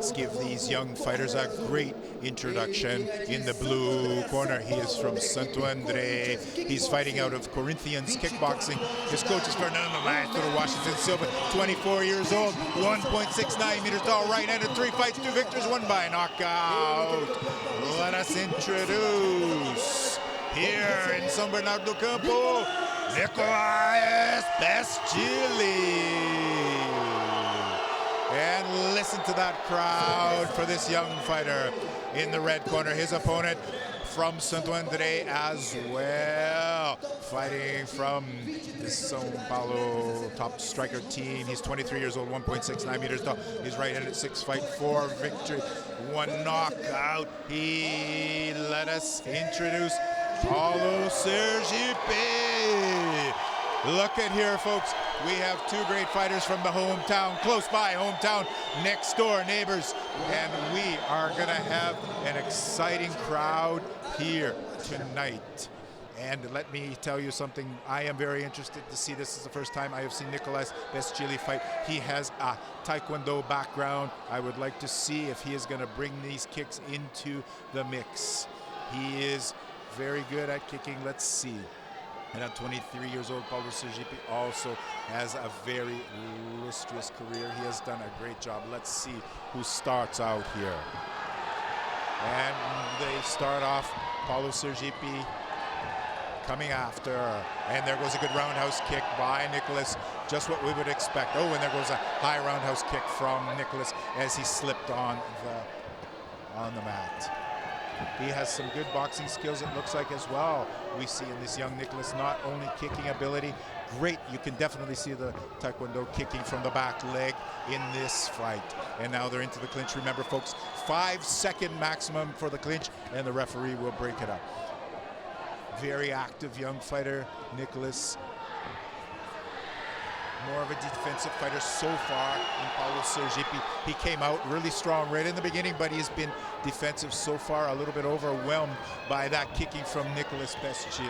let's give these young fighters a great introduction. In the blue corner, he is from Santo André. He's fighting out of Corinthians Kickboxing. His coach is Fernando Maestro Washington Silva, 24 years old, 1.69 meters tall, right-handed, 3 fights, 2 victories, 1 by knockout. Let us introduce, here in San Bernardo Campo, Nichollas Pestilli. And listen to that crowd for this young fighter. In the red corner, his opponent from Santo André as well, fighting from the São Paulo top striker team. He's 23 years old, 1.69 meters tall. He's right-handed, 6 fight, 4 victory, 1 knockout. Let us introduce Paulo Sergipe. Look at here, folks. We have 2 great fighters from the hometown, close by, hometown, next door, neighbors. And we are going to have an exciting crowd here tonight. And let me tell you something, I am very interested to see. This is the first time I have seen Nichollas Pestilli fight. He has a Taekwondo background. I would like to see if he is going to bring these kicks into the mix. He is very good at kicking. Let's see. And at 23 years old, Paulo Sergipe also has a very illustrious career. He has done a great job. Let's see who starts out here. And they start off, Paulo Sergipe coming after. And there goes a good roundhouse kick by Nichollas. Just what we would expect. Oh, and there goes a high roundhouse kick from Nichollas as he slipped on the mat. He has some good boxing skills, it looks like, as well. We see in this young Nichollas not only kicking ability, great, you can definitely see the Taekwondo kicking from the back leg in this fight. And now they're into the clinch. Remember, folks, 5-second maximum for the clinch, and the referee will break it up. Very active young fighter, Nichollas. More of a defensive fighter so far in Paulo Sergipe. He came out really strong right in the beginning, but he's been defensive so far, a little bit overwhelmed by that kicking from Nichollas Pestilli.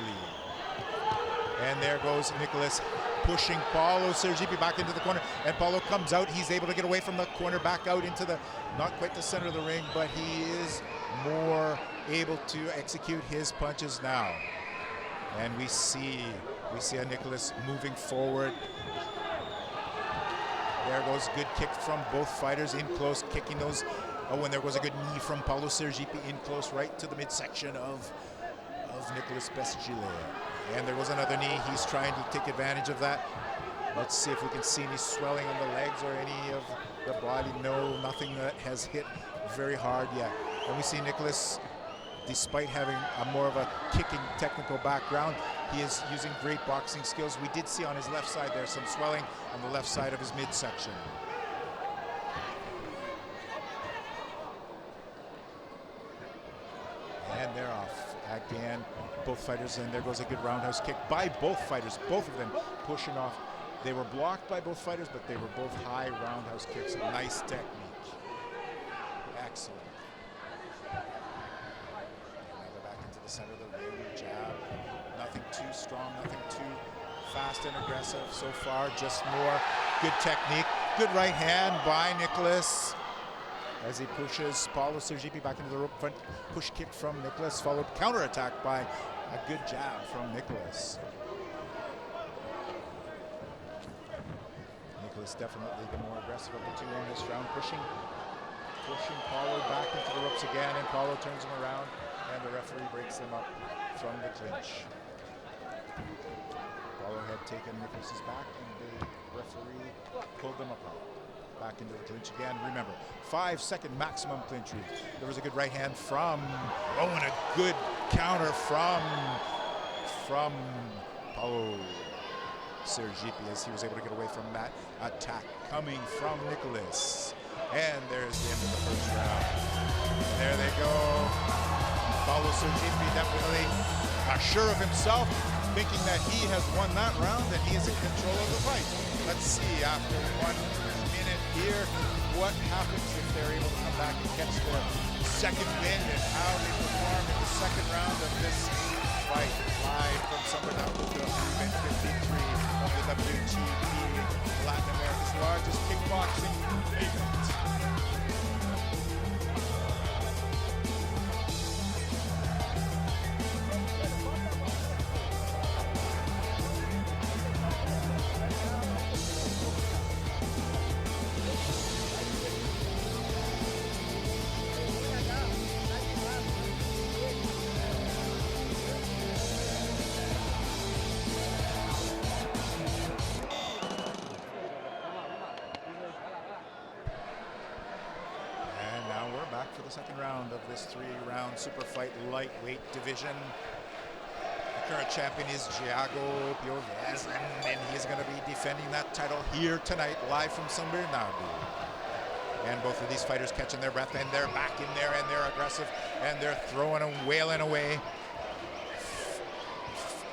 And there goes Nichollas pushing Paulo Sergipe back into the corner, and Paulo comes out. He's able to get away from the corner, back out into the, not quite the center of the ring, but he is more able to execute his punches now. And we see a Nichollas moving forward. There goes good kick from both fighters in close, kicking those. Oh, and there goes a good knee from Paulo Sergipe in close, right to the midsection of Nichollas Pestilli. And there goes another knee. He's trying to take advantage of that. Let's see if we can see any swelling on the legs or any of the body. No, nothing that has hit very hard yet. And we see Nichollas, despite having a more of a kicking technical background, he is using great boxing skills. We did see on his left side there some swelling on the left side of his midsection. And they're off again, both fighters, and there goes a good roundhouse kick by both fighters, both of them pushing off. They were blocked by both fighters, but they were both high roundhouse kicks. Nice technique. Excellent. The center of the ring, jab, nothing too strong, nothing too fast and aggressive so far, just more good technique. Good right hand by Nichollas as he pushes Paulo Sergipe back into the rope. Front push kick from Nichollas, followed counterattack by a good jab from Nichollas. Nichollas definitely the more aggressive of the two in this round, pushing Paulo back into the ropes again, and Paulo turns him around. And the referee breaks them up from the clinch. Paulo had taken Nichollas's back, and the referee pulled them apart. Back into the clinch again. Remember, 5-second maximum clinch route. There was a good right hand from, oh, and a good counter from Paulo Sergipe as he was able to get away from that attack coming from Nichollas. And there's the end of the first round. There they go. Paulo Sergipe definitely sure of himself, thinking that he has won that round and he is in control of the fight. Let's see after 1 minute here what happens if they're able to come back and catch their second win and how they perform in the second round of this fight. Live from San Bernardo, event 53 of the WGP, Latin America's largest kickboxing event. this 3-round super fight lightweight division. The current champion is Thiago Pioves, and he's going to be defending that title here tonight, live from San Bernardo. And both of these fighters catching their breath, and they're back in there, and they're aggressive, and they're throwing and wailing away.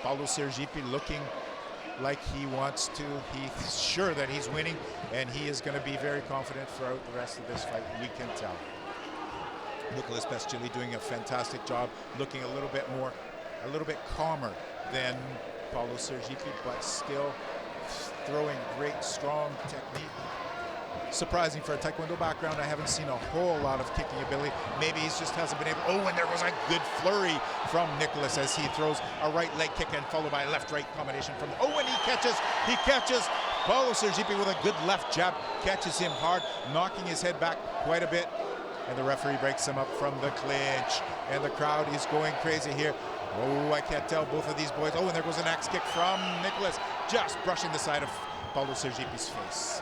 Paulo Sergipe looking like he wants to. He's sure that he's winning, and he is going to be very confident throughout the rest of this fight, we can tell. Nichollas Pestilli doing a fantastic job, looking a little bit calmer than Paulo Sergipe, but still throwing great, strong technique. Surprising for a Taekwondo background, I haven't seen a whole lot of kicking ability. Maybe he just hasn't been able. Oh, and there was a good flurry from Nichollas as he throws a right leg kick and followed by a left-right combination from. Oh, and he catches Paulo Sergipe with a good left jab, catches him hard, knocking his head back quite a bit. And the referee breaks him up from the clinch. And the crowd is going crazy here. Oh, I can't tell both of these boys. Oh, and there goes an axe kick from Nichollas, just brushing the side of Paulo Sergipe's face.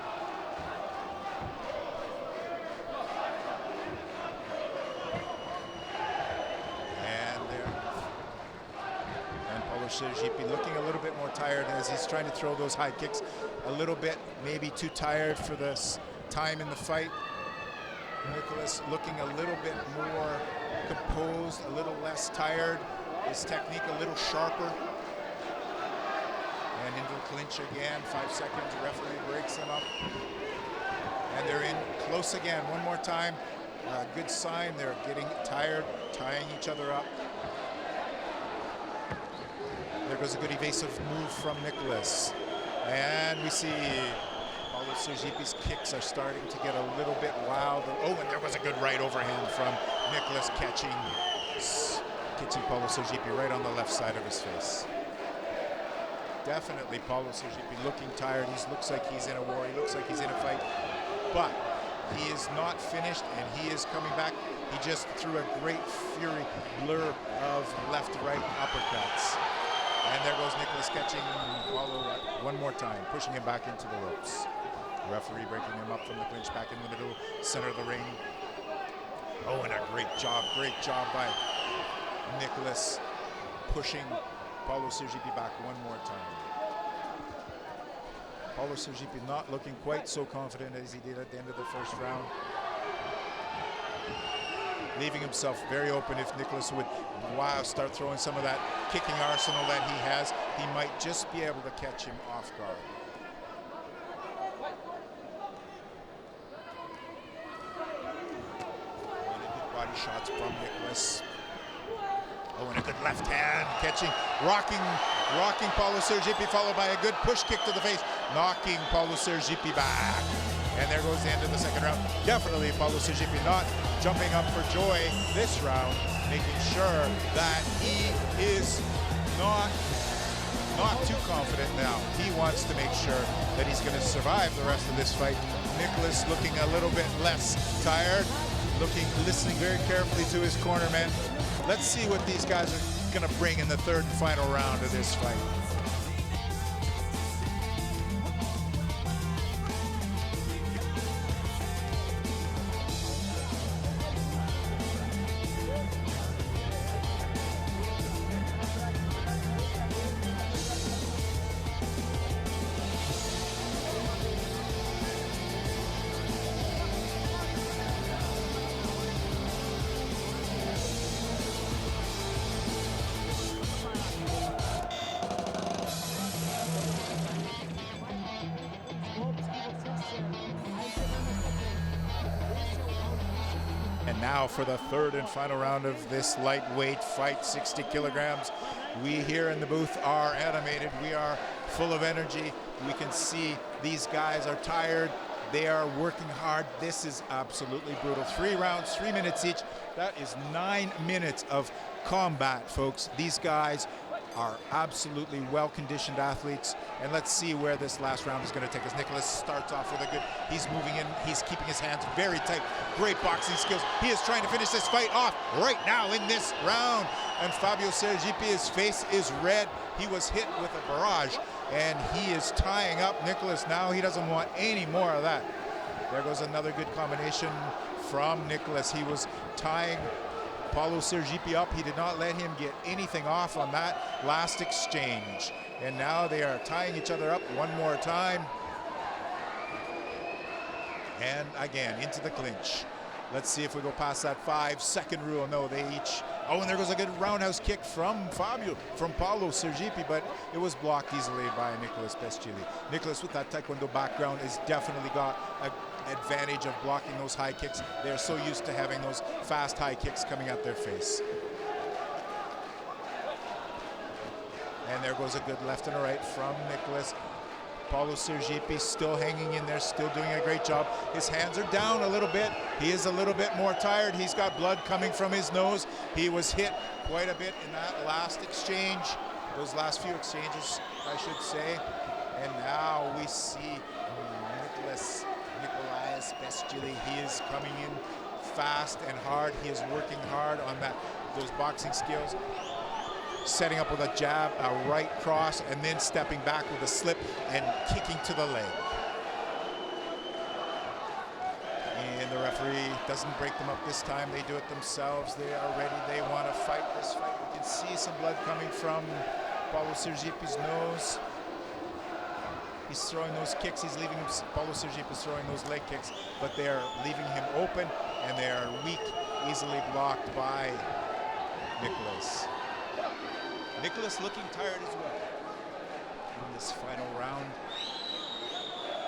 Sergipe looking a little bit more tired as he's trying to throw those high kicks. A little bit, maybe too tired for this time in the fight. Nichollas looking a little bit more composed, a little less tired. His technique a little sharper. And into the clinch again, 5 seconds, the referee breaks him up. And they're in close again, one more time. Good sign, they're getting tired, tying each other up. There goes a good evasive move from Nichollas. And we see Paulo Sergipe's kicks are starting to get a little bit wild. Oh, and there was a good right overhand from Nichollas catching Paulo Sergipe right on the left side of his face. Definitely Paulo Sergipe looking tired. He looks like he's in a war. He looks like he's in a fight. But he is not finished, and he is coming back. He just threw a great fury blur of left-right uppercuts. And there goes Nichollas catching Paulo one more time, pushing him back into the ropes. The referee breaking him up from the clinch back in the middle, center of the ring. Oh, and a great job by Nichollas, pushing Paulo Sergipe back one more time. Paulo Sergipe not looking quite so confident as he did at the end of the first round. Leaving himself very open. If Nichollas would start throwing some of that kicking arsenal that he has, he might just be able to catch him off guard. And a good body shots from Nichollas. Oh, and a good left hand catching, rocking Paulo Sergipe, followed by a good push kick to the face, knocking Paulo Sergipe back. And there goes the end of the second round. Definitely Paulo Sergipe not jumping up for joy this round, making sure that he is not too confident now. He wants to make sure that he's going to survive the rest of this fight. Nichollas looking a little bit less tired, listening very carefully to his corner men. Let's see what these guys are going to bring in the third and final round of this fight. And now for the third and final round of this lightweight fight, 60 kilograms. We here in the booth are animated. We are full of energy. We can see these guys are tired. They are working hard. This is absolutely brutal. 3 rounds, 3 minutes each. That is 9 minutes of combat, folks. These guys are absolutely well-conditioned athletes, and let's see where this last round is going to take us. Nichollas starts off with a good, he's moving in, he's keeping his hands very tight, great boxing skills. He is trying to finish this fight off right now in this round, and Fabio Sergipe's face is red. He was hit with a barrage, and he is tying up Nichollas now. He doesn't want any more of that. There goes another good combination from Nichollas. He was tying Paulo Sergipe up. He did not let him get anything off on that last exchange. And now they are tying each other up one more time. And again, into the clinch. Let's see if we go past that 5-second rule. No, they each... Oh, and there goes a good roundhouse kick from Paulo Sergipe, but it was blocked easily by Nichollas Pestilli. Nichollas, with that Taekwondo background, has definitely got an advantage of blocking those high kicks. They're so used to having those fast high kicks coming at their face. And there goes a good left and a right from Nichollas. Paulo Sergipe still hanging in there, still doing a great job. His hands are down a little bit. He is a little bit more tired. He's got blood coming from his nose. He was hit quite a bit in that last exchange, those last few exchanges, I should say. And now we see Nichollas Pestilli. He is coming in fast and hard. He is working hard on those boxing skills. Setting up with a jab, a right cross, and then stepping back with a slip and kicking to the leg. And the referee doesn't break them up this time. They do it themselves. They are ready. They want to fight this fight. We can see some blood coming from Paulo Sergipe's nose. He's throwing those kicks. He's leaving him. Paulo Sergipe is throwing those leg kicks, but they are leaving him open, and they are weak, easily blocked by Nichollas. Nichollas looking tired as well in this final round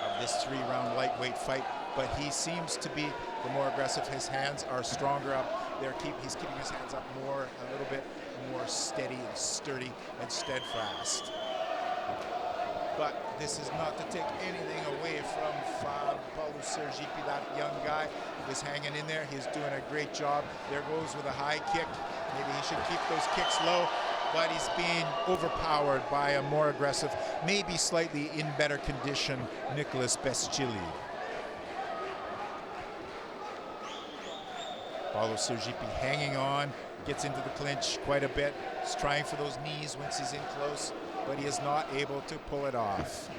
of this 3-round lightweight fight, but he seems to be the more aggressive. His hands are stronger up there. He's keeping his hands up more, a little bit more steady and sturdy and steadfast. But this is not to take anything away from Paulo Sergipe. That young guy is hanging in there. He's doing a great job. There goes with a high kick. Maybe he should keep those kicks low, but he's being overpowered by a more aggressive, maybe slightly in better condition, Nichollas Pestilli. Paulo Sergipe hanging on, gets into the clinch quite a bit. He's trying for those knees once he's in close, but he is not able to pull it off.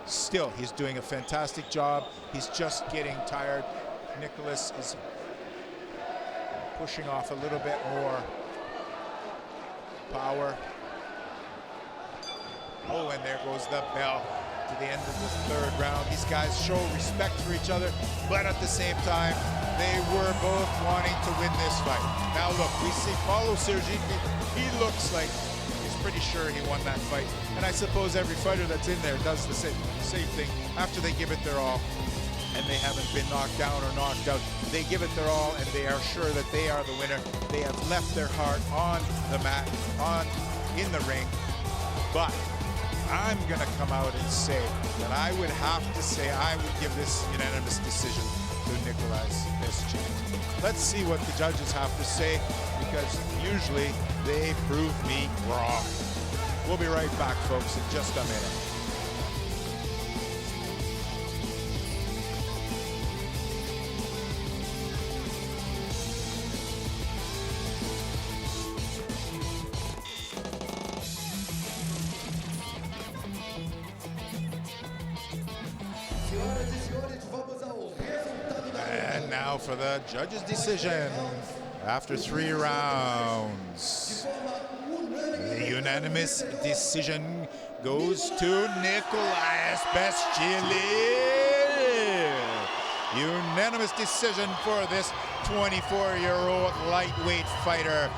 Still, he's doing a fantastic job. He's just getting tired. Nichollas is pushing off a little bit more power. Oh, and there goes the bell to the end of the third round. These guys show respect for each other, but at the same time, they were both wanting to win this fight. Now look, we see Paulo Sergipe. He looks like he's pretty sure he won that fight. And I suppose every fighter that's in there does the same thing. After they give it their all, and they haven't been knocked down or knocked out, they give it their all, and they are sure that they are the winner. They have left their heart on the mat, in the ring. But I'm gonna come out and say that I would have to say I would give this unanimous decision to Nichollas Pestilli. Let's see what the judges have to say, because usually they prove me wrong. We'll be right back, folks, in just a minute. And now for the judge's decision. After 3 rounds, the unanimous decision goes to Nichollas Pestilli. Unanimous decision for this 24-year-old lightweight fighter.